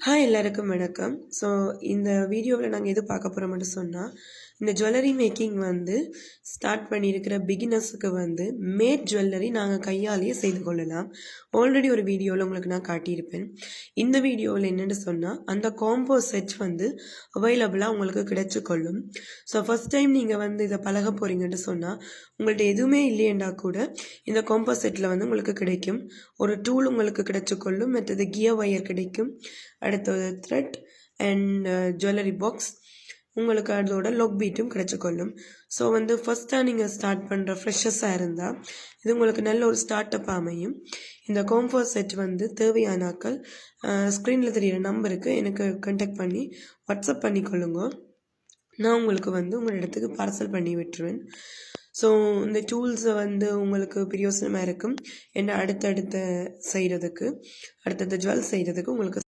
Hi எல்லாருக்கும் வணக்கம். So இந்த வீடியோவில் நாங்கள் எது பார்க்க போகிறோம்னு சொன்னால், இந்த ஜுவல்லரி மேக்கிங் ஸ்டார்ட் பண்ணியிருக்கிற பிகினர்ஸுக்கு மேட் ஜுவல்லரி நாங்கள் கையாலேயே செய்து கொள்ளலாம். ஆல்ரெடி ஒரு வீடியோவில் உங்களுக்கு நான் காட்டியிருப்பேன். இந்த வீடியோவில் என்னென்னு சொன்னால், அந்த காம்போ செட் அவைலபிளாக உங்களுக்கு கிடைச்சிக்கொள்ளும். ஸோ ஃபஸ்ட் டைம் நீங்கள் இதை பழக போகிறீங்கன்னு சொன்னால், உங்கள்கிட்ட எதுவுமே இல்லையண்டா கூட இந்த காம்போ செட்டில் உங்களுக்கு கிடைக்கும். ஒரு டூல் உங்களுக்கு கிடைச்சிக்கொள்ளும், மற்றது கியர் ஒயர் கிடைக்கும், அடுத்தது த்ரெட் அண்ட் ஜுவல்லரி பாக்ஸ், உங்களுக்கு அதோட லொக் பீட்டும் கிடைச்சிக்கொள்ளும். ஸோ ஃபஸ்ட்டாக நீங்கள் ஸ்டார்ட் பண்ணுற ஃப்ரெஷர்ஸாக இருந்தால் இது உங்களுக்கு நல்ல ஒரு ஸ்டார்ட் அப் அமையும். இந்த காம்போ செட் தேவையானாக்கள் ஸ்க்ரீனில் தெரிகிற நம்பருக்கு எனக்கு கான்டாக்ட் பண்ணி வாட்ஸ்அப் பண்ணிக்கொள்ளுங்க. நான் உங்களுக்கு உங்கள் இடத்துக்கு பார்சல் பண்ணி விட்டுருவேன். ஸோ இந்த டூல்ஸை உங்களுக்கு பிரயோசனமாக இருக்கும். என்ன அடுத்தடுத்த செய்கிறதுக்கு, அடுத்தடுத்த ஜுவல் செய்கிறதுக்கு உங்களுக்கு